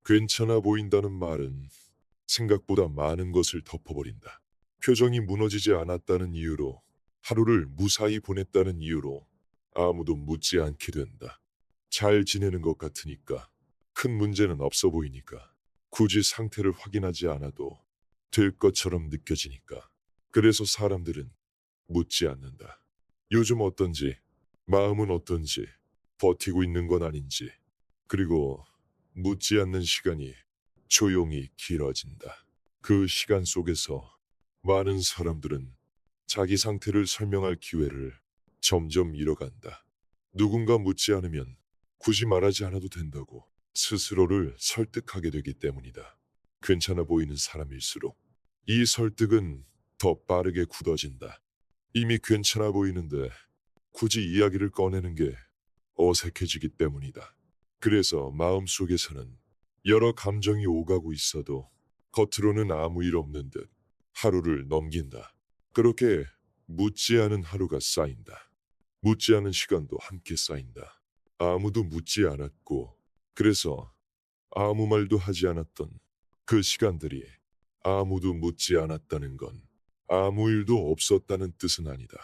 괜찮아 보인다는 말은 생각보다 많은 것을 덮어버린다. 표정이 무너지지 않았다는 이유로, 하루를 무사히 보냈다는 이유로 아무도 묻지 않게 된다. 잘 지내는 것 같으니까, 큰 문제는 없어 보이니까, 굳이 상태를 확인하지 않아도 될 것처럼 느껴지니까. 그래서 사람들은 묻지 않는다. 요즘 어떤지, 마음은 어떤지, 버티고 있는 건 아닌지, 그리고 묻지 않는 시간이 조용히 길어진다. 그 시간 속에서 많은 사람들은 자기 상태를 설명할 기회를 점점 잃어간다. 누군가 묻지 않으면 굳이 말하지 않아도 된다고 스스로를 설득하게 되기 때문이다. 괜찮아 보이는 사람일수록 이 설득은 더 빠르게 굳어진다. 이미 괜찮아 보이는데 굳이 이야기를 꺼내는 게 어색해지기 때문이다. 그래서 마음속에서는 여러 감정이 오가고 있어도 겉으로는 아무 일 없는 듯 하루를 넘긴다. 그렇게 묻지 않은 하루가 쌓인다. 묻지 않은 시간도 함께 쌓인다. 아무도 묻지 않았고, 그래서 아무 말도 하지 않았던 그 시간들이 아무도 묻지 않았다는 건 아무 일도 없었다는 뜻은 아니다.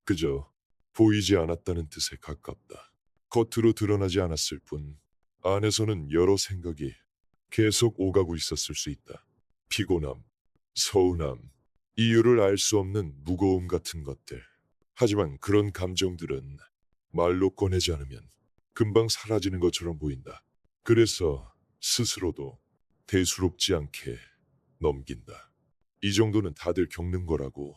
그저 보이지 않았다는 뜻에 가깝다. 겉으로 드러나지 않았을 뿐 안에서는 여러 생각이 계속 오가고 있었을 수 있다. 피곤함, 서운함, 이유를 알 수 없는 무거움 같은 것들. 하지만 그런 감정들은 말로 꺼내지 않으면 금방 사라지는 것처럼 보인다. 그래서 스스로도 대수롭지 않게 넘긴다. 이 정도는 다들 겪는 거라고.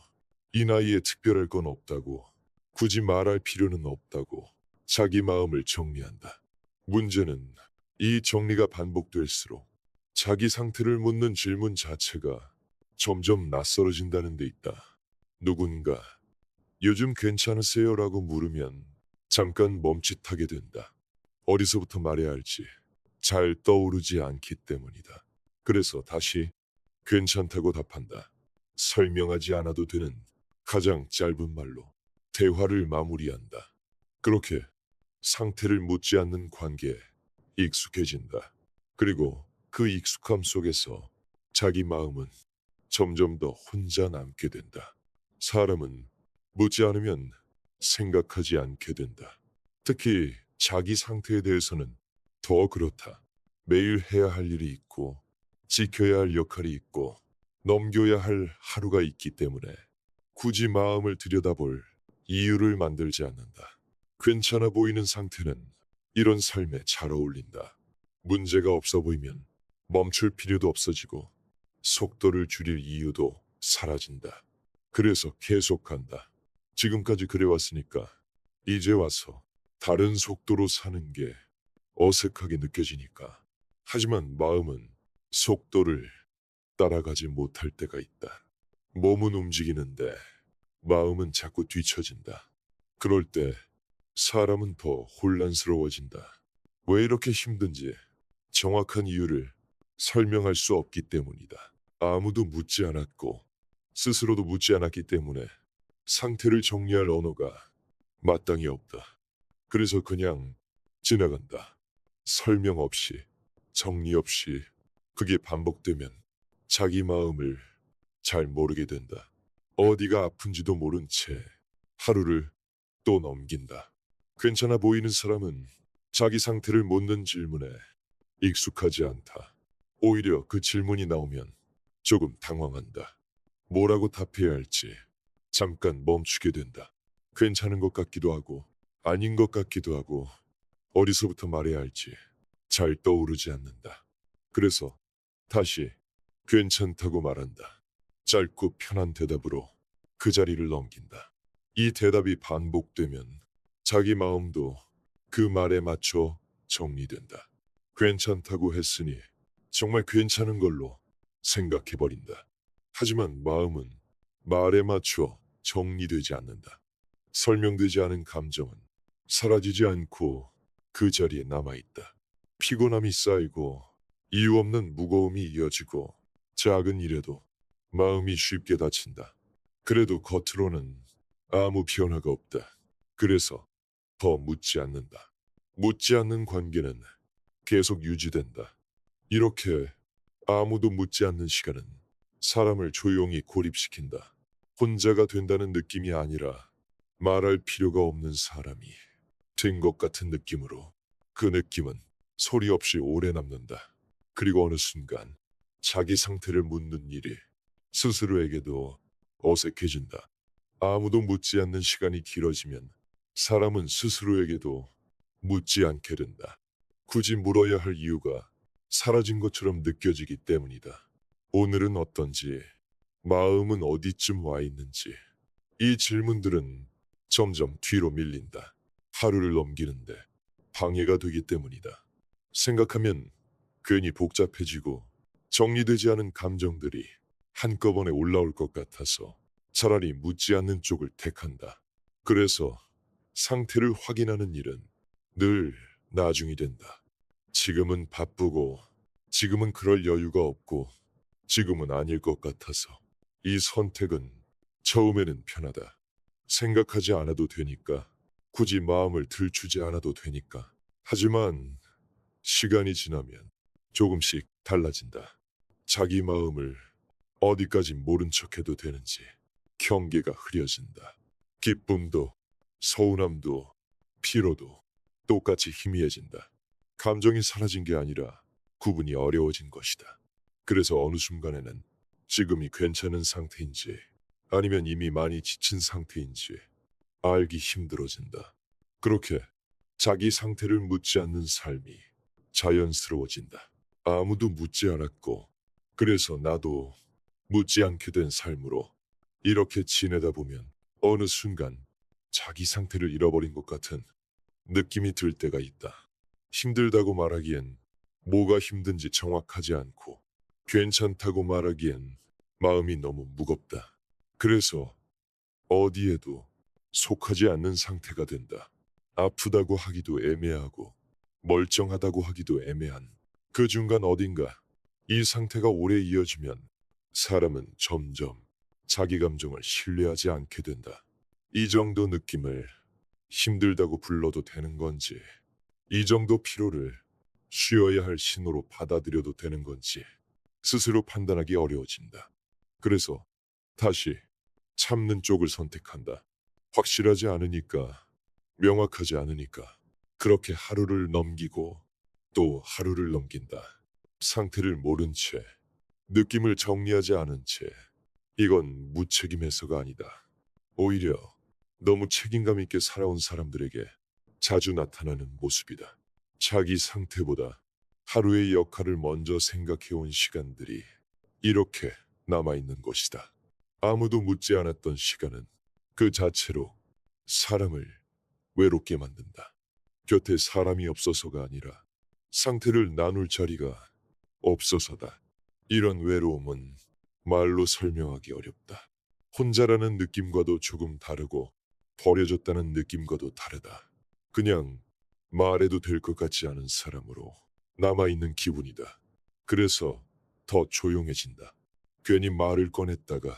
이 나이에 특별할 건 없다고. 굳이 말할 필요는 없다고. 자기 마음을 정리한다. 문제는 이 정리가 반복될수록 자기 상태를 묻는 질문 자체가 점점 낯설어진다는 데 있다. 누군가 요즘 괜찮으세요? 라고 물으면 잠깐 멈칫하게 된다. 어디서부터 말해야 할지 잘 떠오르지 않기 때문이다. 그래서 다시 괜찮다고 답한다. 설명하지 않아도 되는 가장 짧은 말로 대화를 마무리한다. 그렇게 상태를 묻지 않는 관계에 익숙해진다. 그리고 그 익숙함 속에서 자기 마음은 점점 더 혼자 남게 된다. 사람은 묻지 않으면 생각하지 않게 된다. 특히 자기 상태에 대해서는 더 그렇다. 매일 해야 할 일이 있고, 지켜야 할 역할이 있고, 넘겨야 할 하루가 있기 때문에 굳이 마음을 들여다볼 이유를 만들지 않는다. 괜찮아 보이는 상태는 이런 삶에 잘 어울린다. 문제가 없어 보이면 멈출 필요도 없어지고 속도를 줄일 이유도 사라진다. 그래서 계속한다. 지금까지 그래왔으니까 이제 와서 다른 속도로 사는 게 어색하게 느껴지니까. 하지만 마음은 속도를 따라가지 못할 때가 있다. 몸은 움직이는데 마음은 자꾸 뒤처진다. 그럴 때 사람은 더 혼란스러워진다. 왜 이렇게 힘든지 정확한 이유를 설명할 수 없기 때문이다. 아무도 묻지 않았고 스스로도 묻지 않았기 때문에 상태를 정리할 언어가 마땅히 없다. 그래서 그냥 지나간다. 설명 없이, 정리 없이. 그게 반복되면 자기 마음을 잘 모르게 된다. 어디가 아픈지도 모른 채 하루를 또 넘긴다. 괜찮아 보이는 사람은 자기 상태를 묻는 질문에 익숙하지 않다. 오히려 그 질문이 나오면 조금 당황한다. 뭐라고 답해야 할지 잠깐 멈추게 된다. 괜찮은 것 같기도 하고 아닌 것 같기도 하고 어디서부터 말해야 할지 잘 떠오르지 않는다. 그래서 다시 괜찮다고 말한다. 짧고 편한 대답으로 그 자리를 넘긴다. 이 대답이 반복되면 자기 마음도 그 말에 맞춰 정리된다. 괜찮다고 했으니 정말 괜찮은 걸로 생각해버린다. 하지만 마음은 말에 맞춰 정리되지 않는다. 설명되지 않은 감정은 사라지지 않고 그 자리에 남아있다. 피곤함이 쌓이고 이유 없는 무거움이 이어지고 작은 일에도 마음이 쉽게 다친다. 그래도 겉으로는 아무 변화가 없다. 그래서 더 묻지 않는다. 묻지 않는 관계는 계속 유지된다. 이렇게 아무도 묻지 않는 시간은 사람을 조용히 고립시킨다. 혼자가 된다는 느낌이 아니라 말할 필요가 없는 사람이 된 것 같은 느낌으로, 그 느낌은 소리 없이 오래 남는다. 그리고 어느 순간 자기 상태를 묻는 일이 스스로에게도 어색해진다. 아무도 묻지 않는 시간이 길어지면 사람은 스스로에게도 묻지 않게 된다. 굳이 물어야 할 이유가 사라진 것처럼 느껴지기 때문이다. 오늘은 어떤지, 마음은 어디쯤 와 있는지, 이 질문들은 점점 뒤로 밀린다. 하루를 넘기는데 방해가 되기 때문이다. 생각하면 괜히 복잡해지고 정리되지 않은 감정들이 한꺼번에 올라올 것 같아서 차라리 묻지 않는 쪽을 택한다. 그래서 상태를 확인하는 일은 늘 나중이 된다. 지금은 바쁘고, 지금은 그럴 여유가 없고, 지금은 아닐 것 같아서. 이 선택은 처음에는 편하다. 생각하지 않아도 되니까. 굳이 마음을 들추지 않아도 되니까. 하지만 시간이 지나면 조금씩 달라진다. 자기 마음을 어디까지 모른 척해도 되는지 경계가 흐려진다. 기쁨도, 서운함도, 피로도 똑같이 희미해진다. 감정이 사라진 게 아니라 구분이 어려워진 것이다. 그래서 어느 순간에는 지금이 괜찮은 상태인지 아니면 이미 많이 지친 상태인지 알기 힘들어진다. 그렇게 자기 상태를 묻지 않는 삶이 자연스러워진다. 아무도 묻지 않았고, 그래서 나도 묻지 않게 된 삶으로 이렇게 지내다 보면 어느 순간 자기 상태를 잃어버린 것 같은 느낌이 들 때가 있다. 힘들다고 말하기엔 뭐가 힘든지 정확하지 않고, 괜찮다고 말하기엔 마음이 너무 무겁다. 그래서 어디에도 속하지 않는 상태가 된다. 아프다고 하기도 애매하고 멀쩡하다고 하기도 애매한 그 중간 어딘가, 이 상태가 오래 이어지면 사람은 점점 자기 감정을 신뢰하지 않게 된다. 이 정도 느낌을 힘들다고 불러도 되는 건지, 이 정도 피로를 쉬어야 할 신호로 받아들여도 되는 건지 스스로 판단하기 어려워진다. 그래서 다시 참는 쪽을 선택한다. 확실하지 않으니까, 명확하지 않으니까 그렇게 하루를 넘기고 또 하루를 넘긴다. 상태를 모른 채, 느낌을 정리하지 않은 채. 이건 무책임해서가 아니다. 오히려 너무 책임감 있게 살아온 사람들에게 자주 나타나는 모습이다. 자기 상태보다 하루의 역할을 먼저 생각해온 시간들이 이렇게 남아있는 것이다. 아무도 묻지 않았던 시간은 그 자체로 사람을 외롭게 만든다. 곁에 사람이 없어서가 아니라 상태를 나눌 자리가 없어서다. 이런 외로움은 말로 설명하기 어렵다. 혼자라는 느낌과도 조금 다르고 버려졌다는 느낌과도 다르다. 그냥 말해도 될 것 같지 않은 사람으로 남아있는 기분이다. 그래서 더 조용해진다. 괜히 말을 꺼냈다가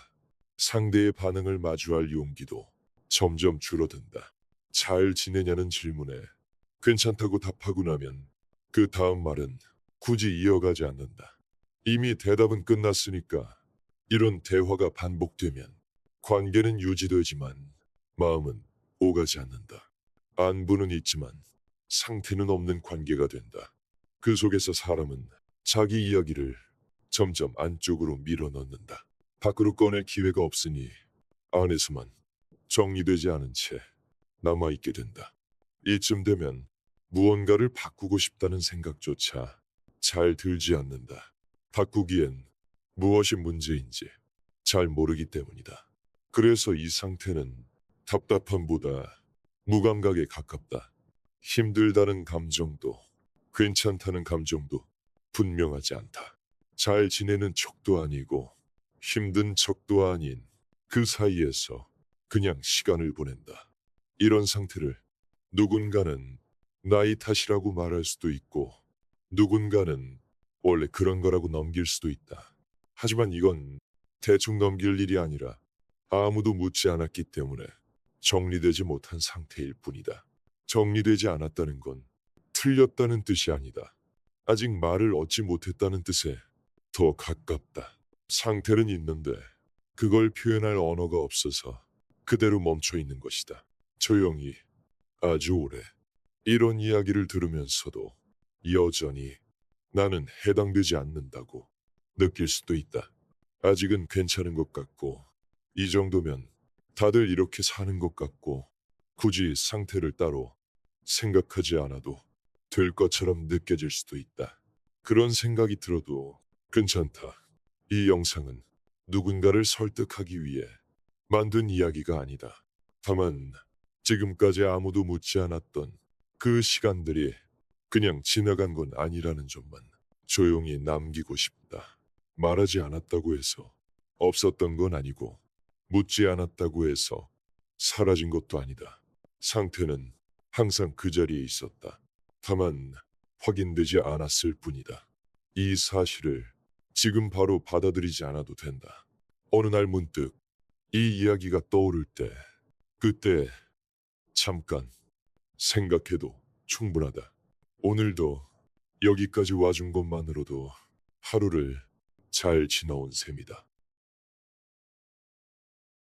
상대의 반응을 마주할 용기도 점점 줄어든다. 잘 지내냐는 질문에 괜찮다고 답하고 나면 그 다음 말은 굳이 이어가지 않는다. 이미 대답은 끝났으니까. 이런 대화가 반복되면 관계는 유지되지만 마음은 오가지 않는다. 안부는 있지만 상태는 없는 관계가 된다. 그 속에서 사람은 자기 이야기를 점점 안쪽으로 밀어넣는다. 밖으로 꺼낼 기회가 없으니 안에서만 정리되지 않은 채 남아있게 된다. 이쯤 되면 무언가를 바꾸고 싶다는 생각조차 잘 들지 않는다. 바꾸기엔 무엇이 문제인지 잘 모르기 때문이다. 그래서 이 상태는 답답함보다 무감각에 가깝다. 힘들다는 감정도 괜찮다는 감정도 분명하지 않다. 잘 지내는 척도 아니고 힘든 척도 아닌 그 사이에서 그냥 시간을 보낸다. 이런 상태를 누군가는 나이 탓이라고 말할 수도 있고, 누군가는 원래 그런 거라고 넘길 수도 있다. 하지만 이건 대충 넘길 일이 아니라 아무도 묻지 않았기 때문에 정리되지 못한 상태일 뿐이다. 정리되지 않았다는 건 틀렸다는 뜻이 아니다. 아직 말을 얻지 못했다는 뜻에 더 가깝다. 상태는 있는데 그걸 표현할 언어가 없어서 그대로 멈춰 있는 것이다. 조용히 아주 오래 이런 이야기를 들으면서도 여전히 나는 해당되지 않는다고 느낄 수도 있다. 아직은 괜찮은 것 같고 이 정도면 다들 이렇게 사는 것 같고 굳이 상태를 따로 생각하지 않아도 될 것처럼 느껴질 수도 있다. 그런 생각이 들어도 괜찮다. 이 영상은 누군가를 설득하기 위해 만든 이야기가 아니다. 다만 지금까지 아무도 묻지 않았던 그 시간들이 그냥 지나간 건 아니라는 점만 조용히 남기고 싶다. 말하지 않았다고 해서 없었던 건 아니고 묻지 않았다고 해서 사라진 것도 아니다. 상태는 항상 그 자리에 있었다. 다만 확인되지 않았을 뿐이다. 이 사실을 지금 바로 받아들이지 않아도 된다. 어느 날 문득 이 이야기가 떠오를 때 그때 잠깐 생각해도 충분하다. 오늘도 여기까지 와준 것만으로도 하루를 잘 지나온 셈이다.